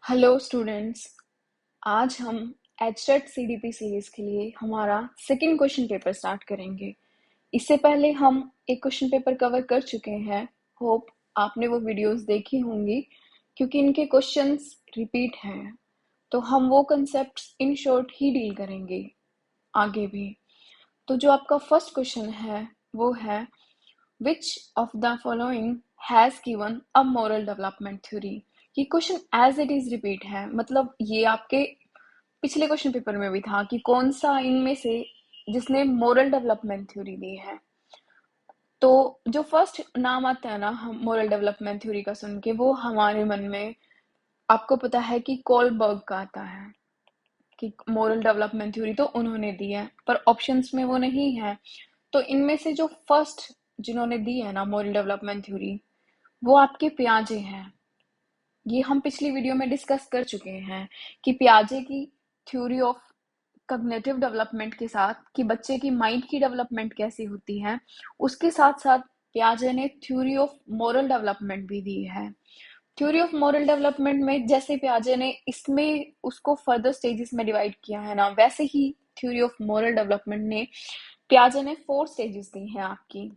Hello students. आज हम HTET CDP series के लिए हमारा सेकंड क्वेश्चन पेपर स्टार्ट करेंगे। इससे पहले हम एक क्वेश्चन पेपर कवर कर चुके हैं। होप आपने वो वीडियोस देखी होंगी क्योंकि इनके क्वेश्चंस रिपीट हैं। तो हम वो concepts in short he deal करेंगे आगे भी। तो जो आपका फर्स्ट क्वेश्चन है वो है, Which of the following has given a moral development theory? ये question as it is repeat है, मतलब ये आपके पिछले क्वेश्चन पेपर में भी था कि कौन सा इनमें से जिसने मोरल डेवलपमेंट थ्योरी दी है। तो जो फर्स्ट नाम आता है ना हम मोरल डेवलपमेंट थ्योरी का सुन के, वो हमारे मन में आपको पता है कि कोलबर्ग का आता है कि मोरल डेवलपमेंट थ्योरी तो उन्होंने दी है, पर ऑप्शंस में वो नहीं है। तो इनमें से जो फर्स्ट जिन्होंने दी है ना मोरल डेवलपमेंट थ्योरी, वो आपके पियाजे हैं। ये हम पिछली वीडियो में डिस्कस कर चुके हैं कि पियाजे की थ्योरी ऑफ कॉग्निटिव डेवलपमेंट के साथ कि बच्चे की माइंड की डेवलपमेंट कैसी होती है, उसके साथ साथ पियाजे ने थ्योरी ऑफ मोरल डेवलपमेंट भी दी है। थ्योरी ऑफ मॉरल डेवलपमेंट में जैसे पियाजे ने इसमें उसको फर्दर स्टेजेस में डिवाइड किया है ना, वैसे ही थ्योरी ऑफ मॉरल डेवलपमेंट ने पियाजे ने 4 स्टेजेस दी हैं आपकी।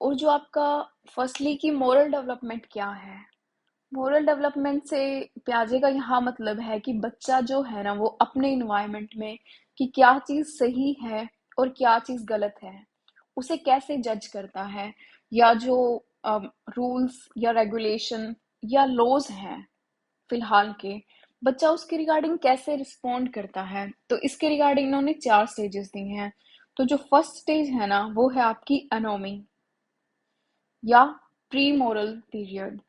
और जो आपका फर्स्टली की मोरल डेवलपमेंट क्या है, मोरल डेवलपमेंट से पियाजे का यहाँ मतलब है कि बच्चा जो है ना वो अपने इन्वायरमेंट में कि क्या चीज सही है और क्या चीज गलत है उसे कैसे जज करता है, या जो रूल्स या रेगुलेशन या लॉज हैं फिलहाल के, बच्चा उसके रिगार्डिंग कैसे रिस्पॉन्ड करता है। तो इसके रिगार्डिंग इन्होंने 4 स्टेजेस दी हैं। तो जो फर्स्ट स्टेज है ना वो है आपकी एनोमी या pre moral period.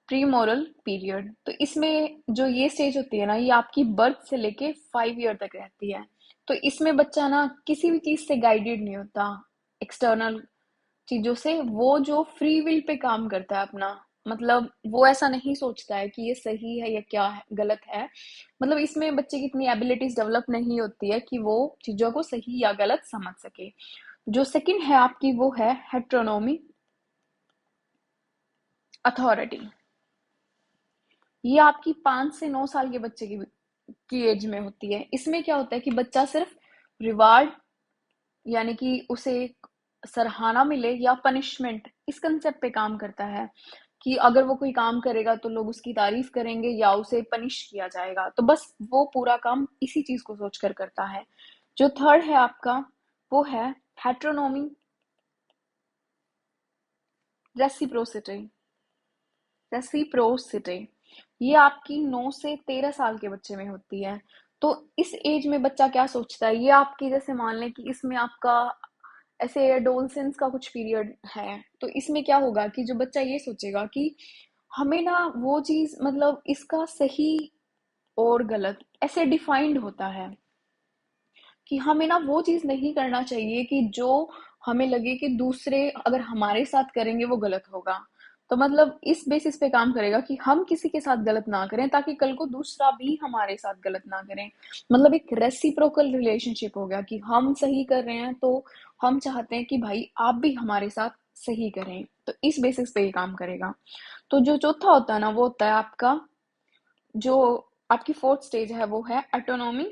Pre moral period, तो इसमें जो ये स्टेज होती है ना ये आपकी बर्थ से लेके 5 ईयर तक रहती है। तो इसमें बच्चा ना किसी भी चीज से गाइडेड नहीं होता, एक्सटर्नल चीजों से। वो जो फ्री विल पे काम करता है अपना, मतलब वो ऐसा नहीं सोचता है कि ये सही है या क्या है गलत है। मतलब इसमें बच्चे की इतनी एबिलिटीज डेवलप नहीं होती है कि वो चीजों को सही या गलत समझ सके। जो सेकंड है आपकी वो है हेट्रोनोमी अथॉरिटी। ये आपकी 5 से 9 साल के बच्चे की एज में होती है। इसमें क्या होता है कि बच्चा सिर्फ रिवार्ड यानी कि उसे सराहना मिले या पनिशमेंट, इस कंसेप्ट पे काम करता है कि अगर वो कोई काम करेगा तो लोग उसकी तारीफ करेंगे या उसे पनिश किया जाएगा। तो बस वो पूरा काम इसी चीज को सोचकर करता है। जो थर्ड है आपका वो है हेट्रोनोमी रेसिप्रोसिटी। रेसिप्रोसिटी ये आपकी 9 से 13 साल के बच्चे में होती है। तो इस एज में बच्चा क्या सोचता है, ये आपकी जैसे मान लें कि इसमें आपका ऐसे एडोलसेंस का कुछ पीरियड है। तो इसमें क्या होगा कि जो बच्चा ये सोचेगा कि हमें ना वो चीज, मतलब इसका सही और गलत ऐसे डिफाइंड होता है कि हमें ना वो चीज नहीं करना चाहिए कि जो हमें लगे कि दूसरे अगर हमारे साथ करेंगे वो गलत होगा। तो मतलब इस बेसिस पे काम करेगा कि हम किसी के साथ गलत ना करें ताकि कल को दूसरा भी हमारे साथ गलत ना करें। मतलब एक रेसिप्रोकल रिलेशनशिप हो गया कि हम सही कर रहे हैं तो हम चाहते हैं कि भाई आप भी हमारे साथ सही करें। तो इस बेसिस पे ये काम करेगा। तो जो चौथा होता है ना वो होता है आपका, जो आपकी फोर्थ स्टेज है वो है ऑटोनॉमी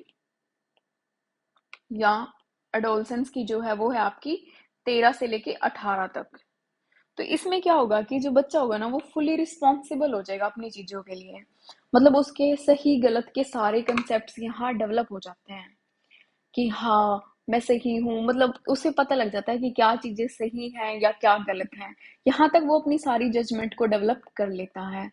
या एडोलसेंस की, जो है वो है आपकी 13 से लेके 18 तक। तो इसमें क्या होगा कि जो बच्चा होगा ना वो फुली रिस्पॉन्सिबल हो जाएगा अपनी चीजों के लिए। मतलब उसके सही गलत के सारे कंसेप्ट यहाँ डेवलप हो जाते हैं कि हाँ मैं सही हूँ, मतलब उसे पता लग जाता है कि क्या चीजें सही हैं या क्या गलत हैं। यहाँ तक वो अपनी सारी जजमेंट को डेवलप कर लेता है।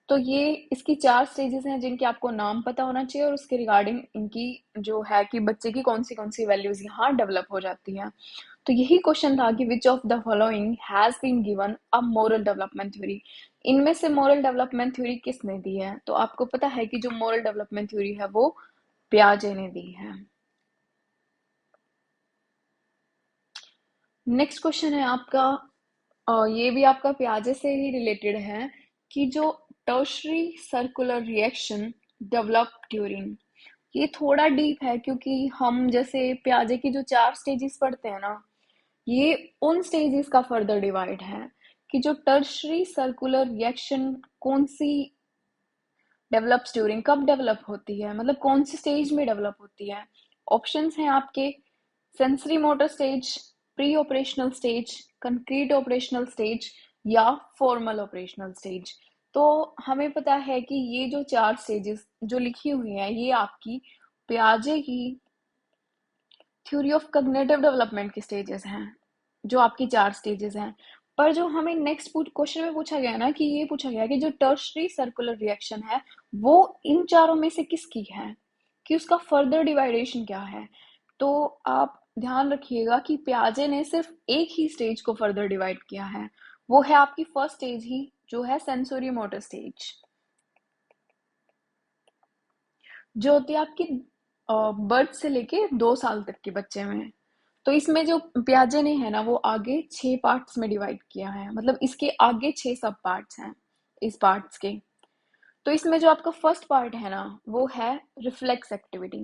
तो ये इसकी 4 स्टेजेस हैं जिनके आपको नाम पता होना चाहिए और उसके रिगार्डिंग इनकी जो है कि बच्चे की कौन सी वैल्यूज यहाँ डेवलप हो जाती हैं। तो यही क्वेश्चन था कि which of the following has been given a moral development theory. इनमें से मोरल डेवलपमेंट थ्योरी किसने दी है? तो आपको पता है कि जो मोरल डेवलपमेंट थ्योरी है वो पियाजे ने दी है। नेक्स्ट क्वेश्चन है आपका, ये भी आपका पियाजे से ही रिलेटेड है कि जो tertiary circular reaction develop during. ये थोड़ा डीप है क्योंकि हम जैसे पियाजे की जो 4 स्टेजेस पढ़ते हैं ना, ये उन स्टेजेस का फर्दर डिवाइड है कि जो टर्शरी सर्कुलर रिएक्शन कौन सी डेवलप्स ड्यूरिंग, कब डेवलप होती है, मतलब कौन सी स्टेज में डेवलप होती है। ऑप्शंस हैं आपके sensory motor stage, pre operational stage, concrete operational stage या फॉर्मल ऑपरेशनल स्टेज। तो हमें पता है कि ये जो 4 स्टेजेस जो लिखी हुई हैं ये आपकी पियाजे की थ्योरी ऑफ कॉग्निटिव डेवलपमेंट की स्टेजेस हैं, जो आपकी 4 स्टेजेस हैं। पर जो हमें नेक्स्ट क्वेश्चन में पूछा गया ना, कि ये पूछा गया कि जो टर्शरी सर्कुलर रिएक्शन है वो इन चारों में से किसकी है, कि उसका फर्दर डिवाइडेशन क्या है। तो आप ध्यान रखिएगा कि पियाजे ने सिर्फ एक ही स्टेज को फर्दर डिवाइड किया है, वो है आपकी फर्स्ट स्टेज ही, जो है सेंसोरी मोटर स्टेज, जो होती है आपकी बर्थ से लेके 2 साल तक के बच्चे में। तो इसमें जो पियाजे ने है ना वो आगे 6 पार्ट्स में डिवाइड किया है, मतलब इसके आगे 6 सब पार्ट्स हैं इस पार्ट्स के। तो इसमें जो आपका फर्स्ट पार्ट है ना वो है रिफ्लेक्स एक्टिविटी,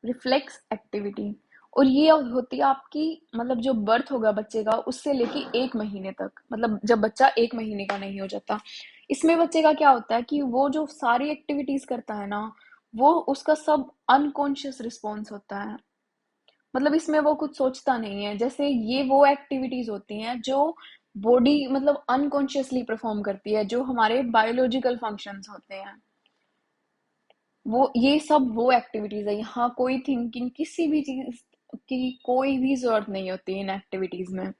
रिफ्लेक्स एक्टिविटी। और ये होती है आपकी, मतलब जो बर्थ होगा बच्चे का उससे लेके 1 महीने तक, मतलब जब बच्चा 1 महीने का नहीं हो जाता। इसमें बच्चे का क्या होता है कि वो जो सारी एक्टिविटीज करता है ना वो उसका सब अनकॉन्शियस रिस्पॉन्स होता है, मतलब इसमें वो कुछ सोचता नहीं है। जैसे ये वो एक्टिविटीज होती हैं जो बॉडी मतलब अनकॉन्शियसली परफॉर्म करती है, जो हमारे बायोलॉजिकल फंक्शंस होते हैं, वो ये सब वो एक्टिविटीज है। यहाँ कोई थिंकिंग किसी भी चीज की कोई भी जरूरत नहीं होती इन एक्टिविटीज में,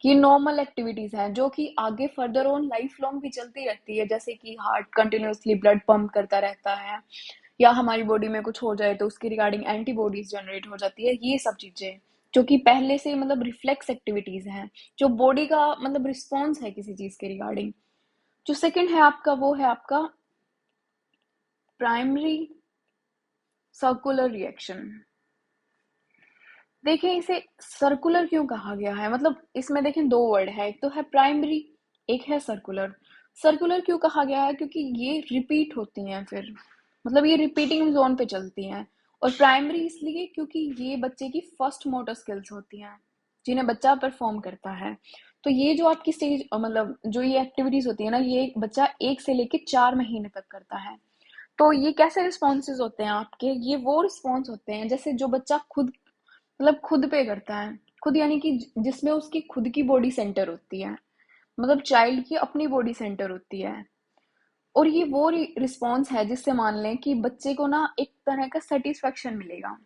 कि नॉर्मल एक्टिविटीज हैं जो कि आगे फर्दर ऑन लाइफ लॉन्ग भी चलती रहती है। जैसे कि हार्ट कंटिन्यूअसली ब्लड पंप करता रहता है, या हमारी बॉडी में कुछ हो जाए तो उसके रिगार्डिंग एंटीबॉडीज जनरेट हो जाती है, ये सब चीजें जो कि पहले से मतलब रिफ्लेक्स एक्टिविटीज हैं, जो बॉडी का मतलब रिस्पॉन्स है किसी चीज के रिगार्डिंग। जो सेकंड है आपका वो है आपका प्राइमरी सर्कुलर रिएक्शन। देखिए इसे सर्कुलर क्यों कहा गया है, मतलब इसमें देखें 2 वर्ड है, एक तो है प्राइमरी, एक है सर्कुलर। सर्कुलर क्यों कहा गया है, क्योंकि ये रिपीट होती हैं फिर, मतलब ये रिपीटिंग जोन पे चलती हैं। और प्राइमरी इसलिए क्योंकि ये बच्चे की फर्स्ट मोटर स्किल्स होती हैं जिन्हें बच्चा परफॉर्म करता है। तो ये जो आपकी स्टेज मतलब जो ये एक्टिविटीज होती है ना ये बच्चा 1 से लेके 4 महीने तक करता है। तो ये कैसे रिस्पॉन्सेज होते हैं आपके, ये वो रिस्पॉन्स होते हैं जैसे जो बच्चा खुद मतलब खुद पे करता है, खुद यानी कि जिसमें उसकी खुद की बॉडी सेंटर होती है, मतलब चाइल्ड की अपनी बॉडी सेंटर होती है। और ये वो रिस्पॉन्स है जिससे मान लें कि बच्चे को ना एक तरह का सेटिस्फेक्शन मिलेगा।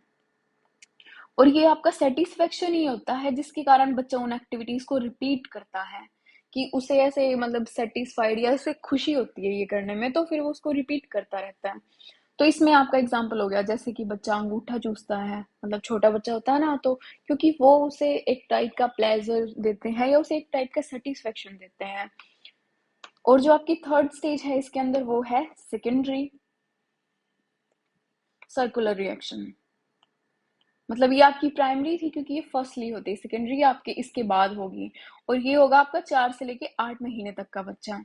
और ये आपका सेटिस्फेक्शन ही होता है जिसके कारण बच्चा उन एक्टिविटीज को रिपीट करता है, कि उसे ऐसे मतलब सेटिस्फाइड या उसे खुशी होती है ये करने में, तो फिर वो उसको रिपीट करता रहता है। तो इसमें आपका एग्जाम्पल हो गया जैसे कि बच्चा अंगूठा चूसता है, मतलब छोटा बच्चा होता है ना, तो क्योंकि वो उसे एक टाइप का प्लेजर देते हैं या उसे एक टाइप का सेटिस्फेक्शन देते हैं। और जो आपकी थर्ड स्टेज है इसके अंदर वो है सेकेंडरी सर्कुलर रिएक्शन। मतलब ये आपकी प्राइमरी थी क्योंकि ये फर्स्टली होती है, सेकेंडरी आपके इसके बाद होगी। और ये होगा आपका 4 से लेके 8 महीने तक का बच्चा।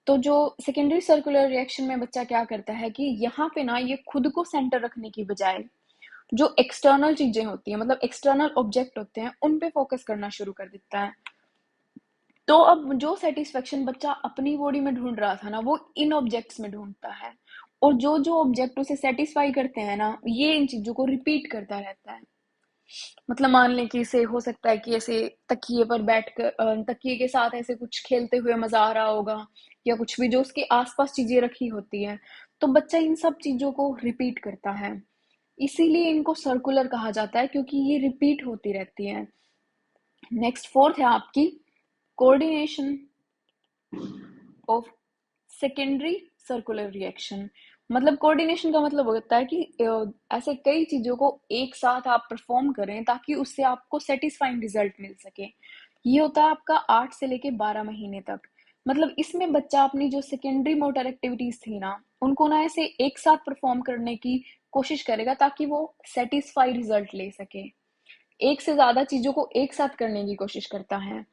तो जो सेकेंडरी सर्कुलर रिएक्शन में बच्चा क्या करता है कि यहाँ पे ना ये खुद को सेंटर रखने की बजाय जो एक्सटर्नल चीजें होती हैं मतलब एक्सटर्नल ऑब्जेक्ट होते हैं उन पे फोकस करना शुरू कर देता है। तो अब जो सेटिस्फेक्शन बच्चा अपनी बॉडी में ढूंढ रहा था ना वो इन ऑब्जेक्ट्स में ढूंढता है। और जो जो ऑब्जेक्ट उसे सेटिस्फाई करते हैं ना ये इन चीजों को रिपीट करता रहता है। मतलब मान लें कि इसे हो सकता है कि ऐसे तकिए पर बैठ कर तकिए के साथ ऐसे कुछ खेलते हुए मजा आ रहा होगा, या कुछ भी जो उसके आसपास चीजें रखी होती है, तो बच्चा इन सब चीजों को रिपीट करता है। इसीलिए इनको सर्कुलर कहा जाता है क्योंकि ये रिपीट होती रहती है। नेक्स्ट फोर्थ है आपकी coordination of secondary circular reaction. मतलब कोऑर्डिनेशन का मतलब होता है कि ऐसे कई चीजों को एक साथ आप परफॉर्म करें ताकि उससे आपको सेटिस्फाइंग रिजल्ट मिल सके। ये होता है आपका 8 से लेके 12 महीने तक। मतलब इसमें बच्चा अपनी जो सेकेंडरी मोटर एक्टिविटीज थी ना उनको ना ऐसे एक साथ परफॉर्म करने की कोशिश करेगा ताकि वो सेटिस्फाई रिजल्ट ले सके। एक से ज्यादा चीजों को एक साथ करने की कोशिश करता है।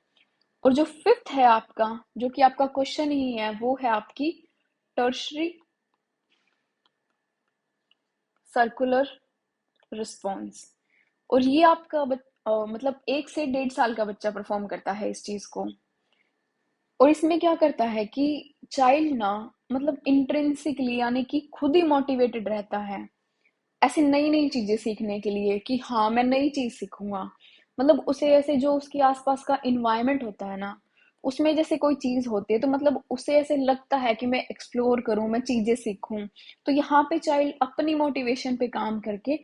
और जो फिफ्थ है आपका, जो कि आपका क्वेश्चन ही है, वो है आपकी टर्शरी सर्कुलर रिस्पॉन्स। और ये आपका मतलब 1 से 1.5 साल का बच्चा परफॉर्म करता है इस चीज को। और इसमें क्या करता है कि चाइल्ड ना मतलब इंट्रिंसिकली यानी कि खुद ही मोटिवेटेड रहता है ऐसे नई नई चीजें सीखने के लिए कि हाँ मैं नई चीज सीखूंगा। मतलब उसे ऐसे जो उसके आसपास का इन्वायरमेंट होता है ना, उसमें जैसे कोई चीज होती है तो मतलब उसे ऐसे लगता है कि मैं एक्सप्लोर करूं, मैं चीजें सीखूं। तो यहाँ पे चाइल्ड अपनी मोटिवेशन पे काम करके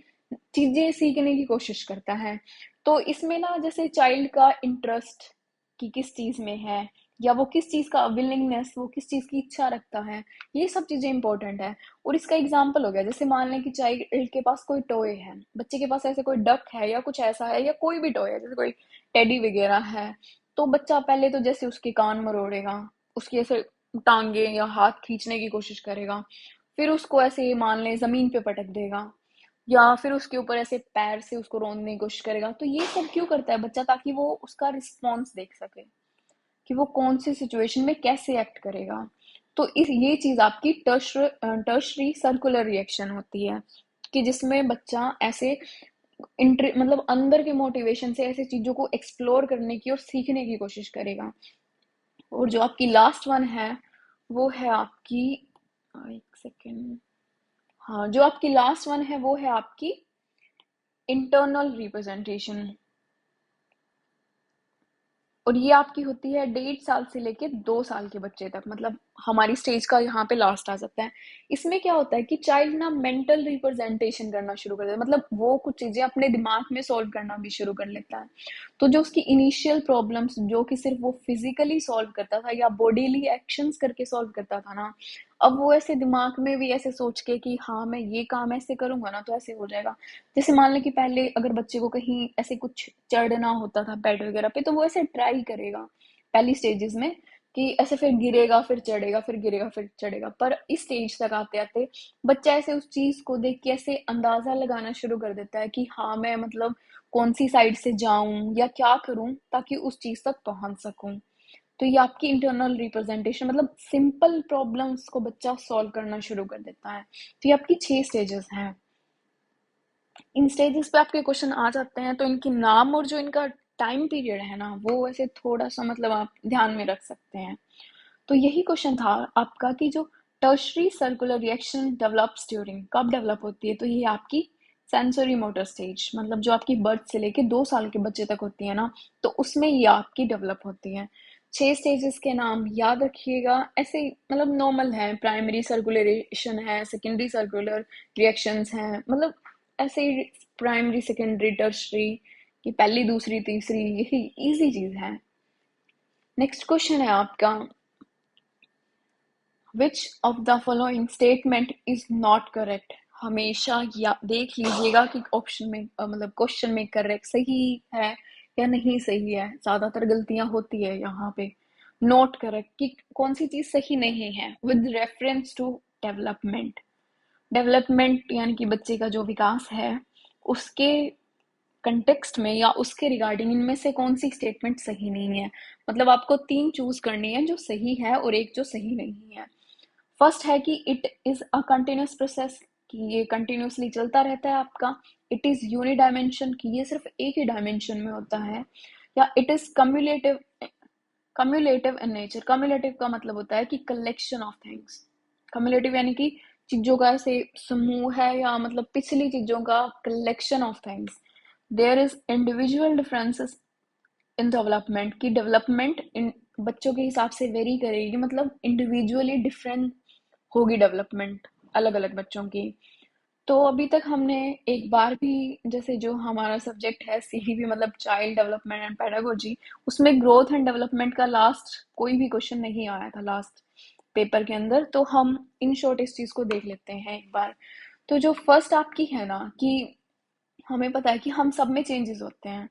चीजें सीखने की कोशिश करता है। तो इसमें ना जैसे चाइल्ड का इंटरेस्ट कि किस चीज में है, या वो किस चीज का विलिंगनेस, वो किस चीज की इच्छा रखता है, ये सब चीजें इंपॉर्टेंट है। और इसका एग्जाम्पल हो गया, जैसे मान लें कि चाइल्ड के पास कोई टॉय है, बच्चे के पास ऐसे कोई डक है या कुछ ऐसा है, या कोई भी टॉय है जैसे कोई टेडी वगैरह है। तो बच्चा पहले तो जैसे उसके कान मरोड़ेगा, उसकी ऐसे टांगे या हाथ खींचने की कोशिश करेगा, फिर उसको ऐसे मान लें जमीन पे पटक देगा, या फिर उसके ऊपर ऐसे पैर से उसको रौंदने की कोशिश करेगा। तो ये सब क्यों करता है बच्चा? ताकि वो उसका रिस्पॉन्स देख सके कि वो कौन सी सिचुएशन में कैसे एक्ट करेगा। तो इस ये चीज आपकी टर्शरी सर्कुलर रिएक्शन होती है, कि जिसमें बच्चा ऐसे मतलब अंदर के मोटिवेशन से ऐसे चीजों को एक्सप्लोर करने की और सीखने की कोशिश करेगा। और जो आपकी लास्ट वन है वो है आपकी, एक सेकेंड, हाँ, जो आपकी लास्ट वन है वो है आपकी इंटरनल रिप्रेजेंटेशन। और ये आपकी होती है 1.5 साल से लेके 2 साल के बच्चे तक, मतलब हमारी स्टेज का यहाँ पे लास्ट आ जाता है। इसमें क्या होता है कि चाइल्ड ना मेंटल रिप्रेजेंटेशन करना शुरू कर देता है, मतलब वो कुछ चीजें अपने दिमाग में सॉल्व करना भी शुरू कर लेता है। तो जो उसकी इनिशियल प्रॉब्लम्स जो कि सिर्फ वो फिजिकली सॉल्व करता था या बॉडीली एक्शंस करके सॉल्व करता था ना, अब वो ऐसे दिमाग में भी ऐसे सोच के कि हाँ मैं ये काम ऐसे करूंगा ना तो ऐसे हो जाएगा। जैसे मान लें कि पहले अगर बच्चे को कहीं ऐसे कुछ चढ़ना होता था बेड वगैरह पे, तो वो ऐसे ट्राई करेगा पहली स्टेजेस में कि ऐसे फिर गिरेगा फिर चढ़ेगा, फिर गिरेगा फिर चढ़ेगा। पर इस स्टेज तक आते आते बच्चा ऐसे उस चीज को देख के ऐसे अंदाजा लगाना शुरू कर देता है कि हाँ मैं मतलब कौन सी साइड से जाऊं या क्या करूं ताकि उस चीज तक पहुंच सकूं। तो ये आपकी इंटरनल रिप्रेजेंटेशन, मतलब सिंपल प्रॉब्लम्स को बच्चा सॉल्व करना शुरू कर देता है। तो ये आपकी 6 स्टेजेस हैं। इन स्टेजेस पे आपके क्वेश्चन आ जाते हैं, तो इनके नाम और जो इनका टाइम पीरियड है ना वो वैसे थोड़ा सा मतलब आप ध्यान में रख सकते हैं। तो यही क्वेश्चन था आपका कि जो tertiary circular reaction develops during, कब डेवलप होती है? तो ये आपकी सेंसरी मोटर स्टेज, मतलब जो आपकी बर्थ से लेके 2 साल के बच्चे तक होती है ना, तो उसमें ये आपकी डेवलप होती है। 6 स्टेजेस के नाम याद रखिएगा, ऐसे मतलब नॉर्मल है, प्राइमरी सर्कुलेशन है, सेकेंडरी सर्कुलर रिएक्शंस हैं, मतलब ऐसे प्राइमरी सेकेंडरी टर्शरी की पहली दूसरी तीसरी, यही इजी चीज है। नेक्स्ट क्वेश्चन है आपका, विच of the following statement is not correct? हमेशा या देख लीजिएगा कि ऑप्शन में मतलब क्वेश्चन में करेक्ट सही है या नहीं सही है। ज्यादातर गलतियां होती है यहाँ पे। नॉट करेक्ट कि कौन सी चीज सही नहीं है। With reference to development, development यानी कि बच्चे का जो विकास है उसके कंटेक्स्ट में या उसके रिगार्डिंग इनमें से कौन सी स्टेटमेंट सही नहीं है। मतलब आपको 3 चूज करनी है, जो सही है और एक जो सही नहीं है। फर्स्ट है कि it is a continuous process, कि ये कंटिन्यूसली चलता रहता है आपका। इट इज यूनि डायमेंशन, कि ये सिर्फ एक ही डायमेंशन में होता है। या it is cumulative, cumulative in nature. Cumulative का मतलब होता है कि कलेक्शन ऑफ थिंग्स। कम्युलेटिव यानी कि चीजों का ऐसे समूह है, या मतलब पिछली चीजों का collection of things. There is individual differences in development, की डेवलपमेंट इन बच्चों के हिसाब से वेरी करेगी, मतलब इंडिविजुअली डिफरेंट होगी डेवलपमेंट अलग अलग बच्चों की। तो अभी तक हमने एक बार भी, जैसे जो हमारा सब्जेक्ट है सीडीपी मतलब चाइल्ड डेवलपमेंट एंड पेडागोजी, उसमें ग्रोथ एंड डेवलपमेंट का लास्ट कोई भी क्वेश्चन नहीं आया था लास्ट पेपर के अंदर। तो हम इन शॉर्ट इस चीज को देख लेते हैं एक बार। तो जो फर्स्ट आपकी है ना, कि हमें पता है कि हम सब में चेंजेस होते हैं,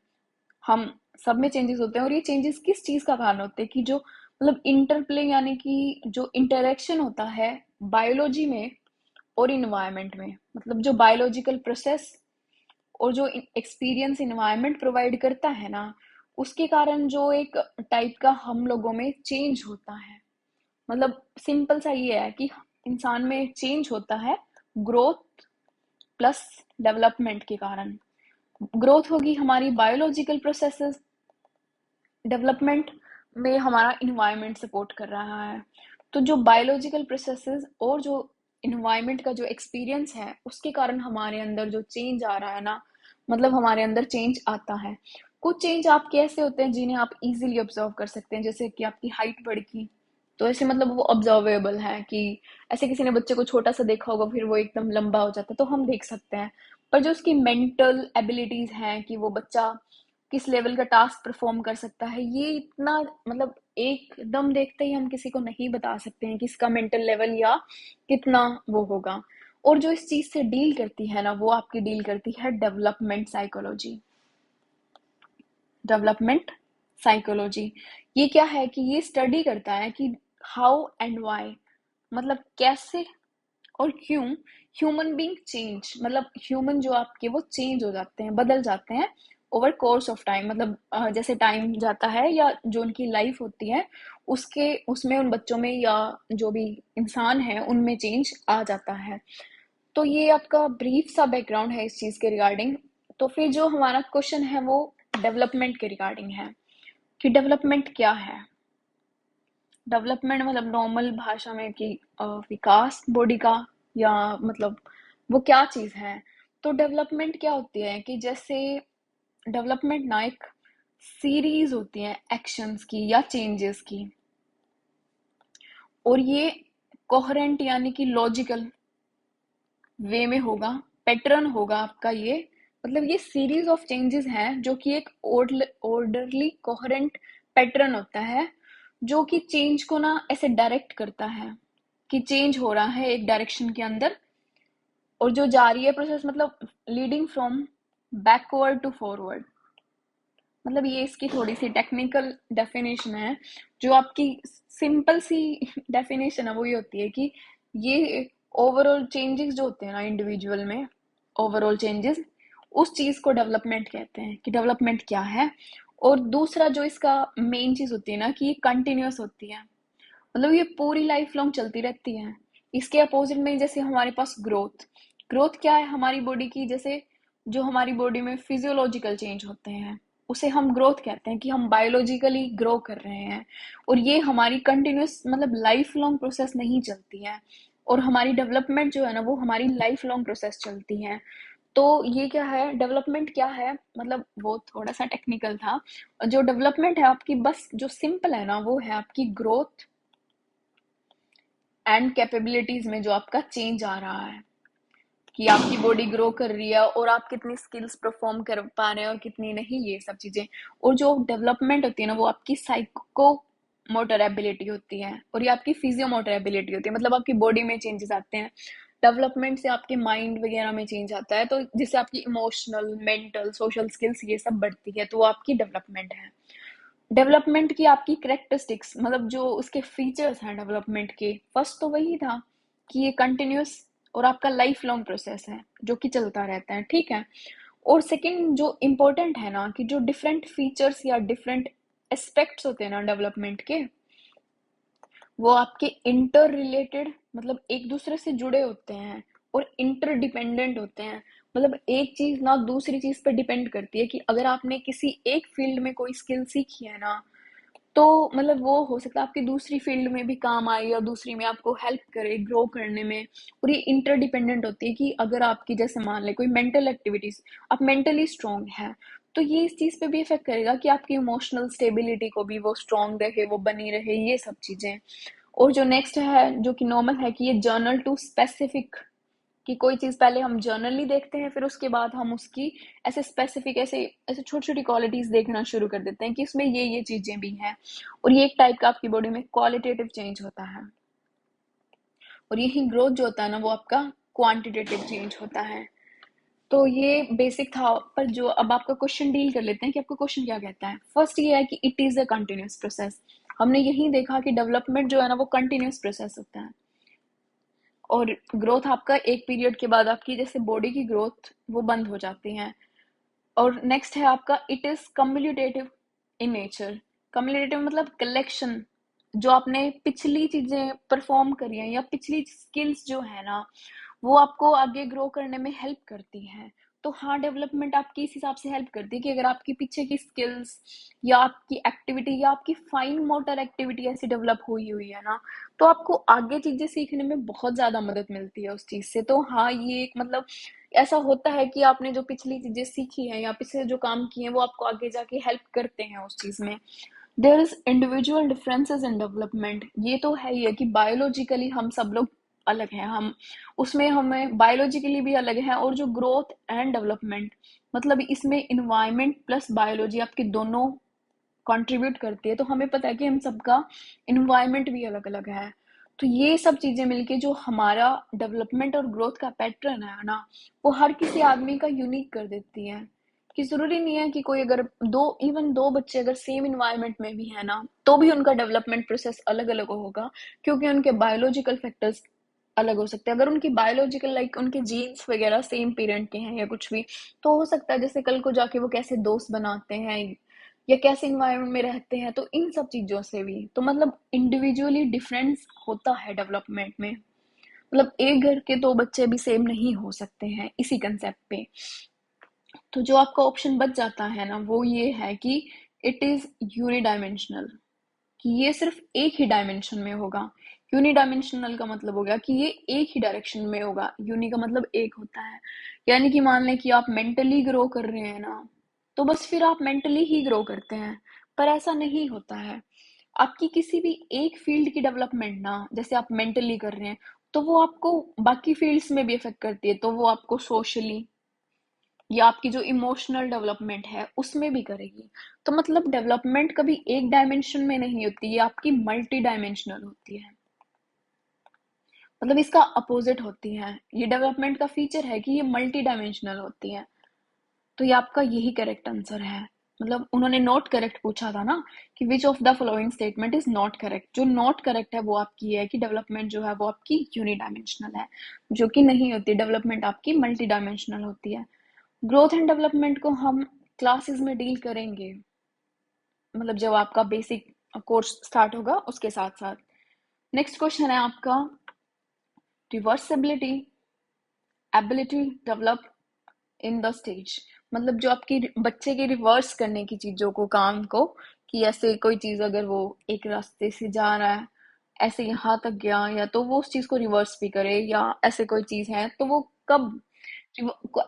हम सब में चेंजेस होते हैं। और ये चेंजेस किस चीज का कारण होते हैं? कि जो मतलब इंटरप्ले यानी कि जो इंटरेक्शन होता है बायोलॉजी में और इन्वायरमेंट में, मतलब जो बायोलॉजिकल प्रोसेस और जो एक्सपीरियंस इन्वायरमेंट प्रोवाइड करता है ना, उसके कारण जो एक टाइप का हम लोगों में चेंज होता है। मतलब सिंपल सा ये है कि इंसान में चेंज होता है ग्रोथ प्लस डेवलपमेंट के कारण। ग्रोथ होगी हमारी बायोलॉजिकल प्रोसेसेस, डेवलपमेंट में हमारा इन्वायरमेंट सपोर्ट कर रहा है। तो जो बायोलॉजिकल प्रोसेसेस और जो इन्वायरमेंट का जो एक्सपीरियंस है उसके कारण हमारे अंदर जो चेंज आ रहा है ना, मतलब हमारे अंदर चेंज आता है। कुछ चेंज आपके ऐसे होते हैं जिन्हें आप इजीली ऑब्जर्व कर सकते हैं, जैसे कि आपकी हाइट बढ़ गई, तो ऐसे मतलब वो ऑब्जर्वेबल है कि ऐसे किसी ने बच्चे को छोटा सा देखा होगा फिर वो एकदम लंबा हो जाता है, तो हम देख सकते हैं। पर जो उसकी मेंटल एबिलिटीज हैं कि वो बच्चा किस लेवल का टास्क परफॉर्म कर सकता है, ये इतना मतलब एकदम देखते ही हम किसी को नहीं बता सकते हैं कि इसका मेंटल लेवल या कितना वो होगा। और जो इस चीज से डील करती है ना, वो आपकी डील करती है डेवलपमेंट साइकोलॉजी। डेवलपमेंट साइकोलॉजी ये क्या है कि ये स्टडी करता है कि हाउ एंड व्हाई, मतलब कैसे और क्यों ह्यूमन बीइंग चेंज, मतलब ह्यूमन जो आपके वो चेंज हो जाते हैं, बदल जाते हैं ओवर कोर्स ऑफ टाइम, मतलब जैसे टाइम जाता है या जो उनकी लाइफ होती है उसके उसमें उन बच्चों में या जो भी इंसान है उनमें चेंज आ जाता है। तो ये आपका ब्रीफ सा बैकग्राउंड है इस चीज के रिगार्डिंग। तो फिर जो हमारा क्वेश्चन है वो डेवलपमेंट के रिगार्डिंग है कि डेवलपमेंट क्या है। डेवलपमेंट मतलब नॉर्मल भाषा में कि विकास बॉडी का, या मतलब वो क्या चीज है। तो डेवलपमेंट क्या होती है कि जैसे डेवलपमेंट ना एक सीरीज होती है एक्शंस की या चेंजेस की, और ये कोहेरेंट यानी कि लॉजिकल वे में होगा, पैटर्न होगा आपका ये, मतलब ये सीरीज ऑफ चेंजेस हैं जो कि एक ऑर्डरली कोहेरेंट पैटर्न होता है जो कि चेंज को ना ऐसे डायरेक्ट करता है कि चेंज हो रहा है एक डायरेक्शन के अंदर, और जो जारी है प्रोसेस मतलब leading from backward to forward. मतलब ये इसकी थोड़ी सी टेक्निकल डेफिनेशन है। जो आपकी सिंपल सी डेफिनेशन है वो ये होती है कि ये ओवरऑल चेंजेस जो होते हैं ना इंडिविजुअल में, ओवरऑल चेंजेस, उस चीज को डेवलपमेंट कहते हैं कि डेवलपमेंट क्या है। और दूसरा जो इसका मेन चीज होती है ना कि ये कंटिन्यूअस होती है, मतलब ये पूरी लाइफ लॉन्ग चलती रहती है। इसके अपोजिट में जैसे हमारे पास ग्रोथ, ग्रोथ क्या है हमारी बॉडी की, जैसे जो हमारी बॉडी में फिजियोलॉजिकल चेंज होते हैं उसे हम ग्रोथ कहते हैं कि हम बायोलॉजिकली ग्रो कर रहे हैं। और ये हमारी कंटिन्यूस मतलब लाइफ लॉन्ग प्रोसेस नहीं चलती है, और हमारी डेवलपमेंट जो है ना वो हमारी लाइफ लॉन्ग प्रोसेस चलती है। तो ये क्या है, डेवलपमेंट क्या है, मतलब वो थोड़ा सा टेक्निकल था। जो डेवलपमेंट है आपकी, बस जो सिंपल है ना वो है आपकी ग्रोथ एंड कैपेबिलिटीज में जो आपका चेंज आ रहा है कि आपकी बॉडी ग्रो कर रही है और आप कितनी स्किल्स परफॉर्म कर पा रहे हैं और कितनी नहीं, ये सब चीजें। और जो डेवलपमेंट होती है ना वो आपकी साइको मोटर एबिलिटी होती है और ये आपकी फिजियो मोटर एबिलिटी होती है, मतलब आपकी बॉडी में चेंजेस आते हैं। डेवलपमेंट से आपके माइंड वगैरह में चेंज आता है, तो जिससे आपकी इमोशनल मेंटल सोशल स्किल्स ये सब बढ़ती है, तो वो आपकी डेवलपमेंट है। डेवलपमेंट की आपकी करेक्टरिस्टिक्स मतलब जो उसके फीचर्स हैं डेवलपमेंट के, फर्स्ट तो वही था कि ये कंटिन्यूस और आपका लाइफ लॉन्ग प्रोसेस है जो कि चलता रहता है, ठीक है। और सेकंड जो इम्पोर्टेंट है ना कि जो डिफरेंट फीचर्स या डिफरेंट एस्पेक्ट्स होते हैं ना डेवलपमेंट के, वो आपके इंटर रिलेटेड मतलब एक दूसरे से जुड़े होते हैं और इंटरडिपेंडेंट होते हैं। मतलब एक चीज ना दूसरी चीज पर डिपेंड करती है कि अगर आपने किसी एक फील्ड में कोई स्किल सीखी है ना, तो मतलब वो हो सकता है आपकी दूसरी फील्ड में भी काम आए या दूसरी में आपको हेल्प करे ग्रो करने में। और ये इंटरडिपेंडेंट होती है कि अगर आपकी जैसे मान ले कोई मेंटल एक्टिविटीज, आप मेंटली स्ट्रांग है, तो ये इस चीज पे भी इफेक्ट करेगा कि आपकी इमोशनल स्टेबिलिटी को भी वो स्ट्रांग रहे, वो बनी रहे, ये सब चीजें। और जो नेक्स्ट है जो कि नॉर्मल है कि ये जर्नल टू स्पेसिफिक, कि कोई चीज पहले हम जर्नली देखते हैं फिर उसके बाद हम उसकी ऐसे स्पेसिफिक ऐसे ऐसे छोटी छोटी क्वालिटीज देखना शुरू कर देते हैं कि इसमें ये चीजें भी हैं। और ये एक टाइप का आपकी बॉडी में क्वालिटेटिव चेंज होता है। और यही ग्रोथ जो होता है ना वो आपका क्वांटिटेटिव चेंज होता है। तो ये बेसिक था, पर जो अब आपका क्वेश्चन डील कर लेते हैं कि आपका क्वेश्चन क्या कहता है। फर्स्ट ये है कि it is a continuous process. हमने यही देखा कि डेवलपमेंट जो है ना वो कंटिन्यूअस प्रोसेस होता है, और ग्रोथ आपका एक पीरियड के बाद आपकी जैसे बॉडी की ग्रोथ वो बंद हो जाती है। और नेक्स्ट है आपका it is cumulative in nature. Cumulative मतलब कलेक्शन, जो आपने पिछली चीजें परफॉर्म करी हैं या पिछली स्किल्स जो है ना वो आपको आगे ग्रो करने में हेल्प करती हैं। तो हाँ, डेवलपमेंट आपकी इस हिसाब से हेल्प करती है कि अगर आपकी पीछे की स्किल्स या आपकी एक्टिविटी या आपकी फाइन मोटर एक्टिविटी ऐसी डेवलप हुई हुई है ना, तो आपको आगे चीजें सीखने में बहुत ज्यादा मदद मिलती है उस चीज से। तो हाँ, ये एक मतलब ऐसा होता है कि आपने जो पिछली चीजें सीखी है या पिछले जो काम किए हैं वो आपको आगे जाके हेल्प करते हैं उस चीज में। There is individual differences in development. ये तो है ही है कि बायोलॉजिकली हम सब लोग अलग हैं, हम उसमें हमें बायोलॉजिकली भी अलग है। और जो ग्रोथ एंड डेवलपमेंट मतलब इसमें इन्वायरमेंट प्लस बायोलॉजी आपके दोनों कंट्रीब्यूट करती है। तो हमें पता है कि हम सबका इन्वायरमेंट भी अलग अलग है। तो ये सब चीजें मिलके जो हमारा डेवलपमेंट और ग्रोथ का पैटर्न है ना, वो हर किसी आदमी का यूनिक कर देती है। कि जरूरी नहीं है कि कोई अगर दो बच्चे अगर सेम इन्वायरमेंट में भी है ना, तो भी उनका डेवलपमेंट प्रोसेस अलग अलग होगा, क्योंकि उनके बायोलॉजिकल फैक्टर्स अलग हो सकते हैं। अगर उनकी बायोलॉजिकल लाइक उनके जीन्स वगैरह सेम पेरेंट के हैं या कुछ भी, तो हो सकता है जैसे कल को जाके वो कैसे दोस्त बनाते हैं या कैसे इन्वायरमेंट में रहते हैं, तो इन सब चीजों से भी तो मतलब इंडिविजुअली डिफरेंस होता है डेवलपमेंट में। मतलब एक घर के दो बच्चे भी सेम नहीं हो सकते हैं इसी कंसेप्ट पे। तो जो आपका ऑप्शन बच जाता है ना, वो ये है कि इट इज यूनिडायमेंशनल, कि ये सिर्फ एक ही डायमेंशन में होगा। यूनिडायमेंशनल का मतलब हो गया कि ये एक ही डायरेक्शन में होगा। यूनि का मतलब एक होता है, यानी कि मान लें कि आप मेंटली ग्रो कर रहे हैं ना, तो बस फिर आप मेंटली ही ग्रो करते हैं। पर ऐसा नहीं होता है। आपकी किसी भी एक फील्ड की डेवलपमेंट ना, जैसे आप मेंटली कर रहे हैं, तो वो आपको बाकी फील्ड्स में भी इफेक्ट करती है। तो वो आपको सोशली या आपकी जो इमोशनल डेवलपमेंट है उसमें भी करेगी। तो मतलब डेवलपमेंट कभी एक डायमेंशन में नहीं होती, ये आपकी मल्टी डायमेंशनल होती है। मतलब इसका अपोजिट होती है। ये डेवलपमेंट का फीचर है कि ये मल्टी डायमेंशनल होती है। तो ये आपका यही करेक्ट आंसर है। मतलब उन्होंने नॉट करेक्ट पूछा था ना, कि which of the following statement is not correct. जो नॉट करेक्ट है वो आपकी है कि डेवलपमेंट जो है वो आपकी यूनिडायमेंशनल है, जो कि नहीं होती। डेवलपमेंट आपकी मल्टी डायमेंशनल होती है। ग्रोथ एंड डेवलपमेंट को हम क्लासेस में डील करेंगे, मतलब जब आपका बेसिक कोर्स स्टार्ट होगा उसके साथ साथ। नेक्स्ट क्वेश्चन है आपका, reversibility ability develop in the stage. मतलब जो आपकी बच्चे के रिवर्स करने की चीजों को, काम को, कि ऐसे कोई चीज अगर वो एक रास्ते से जा रहा है, ऐसे यहाँ तक गया, या तो वो उस चीज को रिवर्स भी करे, या ऐसे कोई चीज है तो वो कब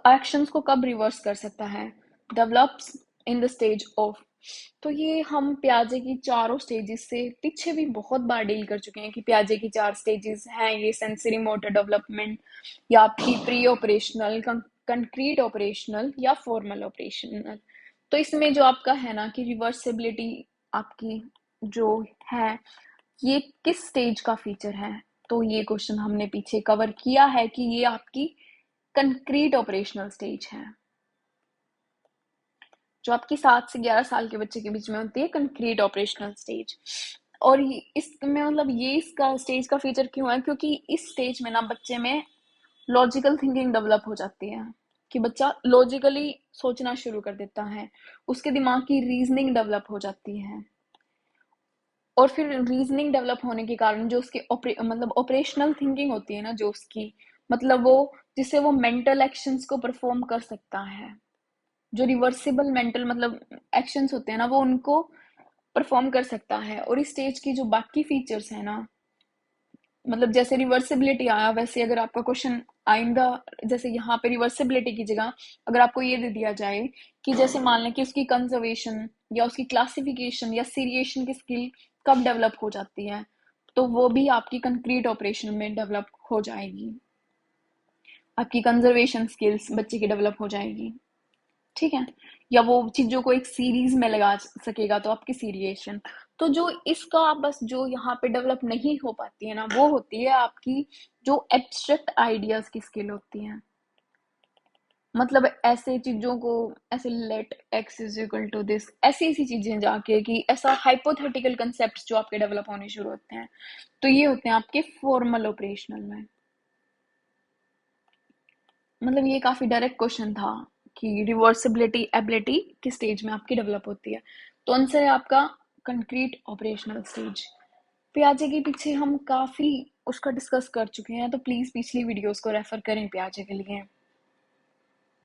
एक्शंस को कब रिवर्स कर सकता है, develops in the stage of. तो ये हम प्याजे की चारों स्टेजेस से पीछे भी बहुत बार डील कर चुके हैं कि प्याजे की चार स्टेजेस हैं ये, सेंसरी मोटर डेवलपमेंट, या आपकी प्री ऑपरेशनल, कंक्रीट ऑपरेशनल, या फॉर्मल ऑपरेशनल। तो इसमें जो आपका है ना कि रिवर्सिबिलिटी आपकी जो है, ये किस स्टेज का फीचर है। तो ये क्वेश्चन हमने पीछे कवर किया है कि ये आपकी कंक्रीट ऑपरेशनल स्टेज है, जो आपकी 7 से 11 साल के बच्चे के बीच में होती है, कंक्रीट ऑपरेशनल स्टेज। और इसमें मतलब ये इसका स्टेज का फीचर क्यों है, क्योंकि इस स्टेज में ना बच्चे में लॉजिकल थिंकिंग डेवलप हो जाती है, कि बच्चा लॉजिकली सोचना शुरू कर देता है, उसके दिमाग की रीजनिंग डेवलप हो जाती है। और फिर रीजनिंग डेवलप होने के कारण जो उसके मतलब ऑपरेशनल थिंकिंग होती है ना, जो उसकी मतलब वो जिससे वो मेंटल एक्शंस को परफॉर्म कर सकता है। जो रिवर्सिबल मेंटल मतलब एक्शंस होते हैं ना, वो उनको परफॉर्म कर सकता है। और इस स्टेज की जो बाकी फीचर्स है ना, मतलब जैसे रिवर्सिबिलिटी आया, वैसे अगर आपका क्वेश्चन आइंदा, जैसे यहाँ पे रिवर्सिबिलिटी की जगह अगर आपको ये दे दिया जाए कि जैसे मान लें कि उसकी कंजर्वेशन या उसकी क्लासिफिकेशन या सीरिएशन की स्किल कब डेवलप हो जाती है, तो वो भी आपकी कंक्रीट ऑपरेशन में डेवलप हो जाएगी। आपकी कंजर्वेशन स्किल्स बच्चे की डेवलप हो जाएगी, ठीक है। या वो चीजों को एक सीरीज में लगा सकेगा, तो आपकी सीरिएशन। तो जो इसका बस जो यहाँ पे डेवलप नहीं हो पाती है ना, वो होती है आपकी जो एब्स्ट्रैक्ट आइडियाज की स्किल होती है। मतलब ऐसे चीजों को, ऐसे let X is equal to this, ऐसी ऐसी चीजें जाके कि ऐसा हाइपोथेटिकल कंसेप्ट जो आपके डेवलप होने शुरू होते हैं, तो ये होते हैं आपके फॉर्मल ऑपरेशनल में। मतलब ये काफी डायरेक्ट क्वेश्चन था कि रिवर्सिबिलिटी एबिलिटी किस स्टेज में आपकी डेवलप होती है। तो आंसर है आपका कंक्रीट ऑपरेशनल स्टेज। प्याजे के पीछे हम काफी उसका डिस्कस कर चुके हैं, तो प्लीज पिछली वीडियोस को रेफर करें प्याजे के लिए।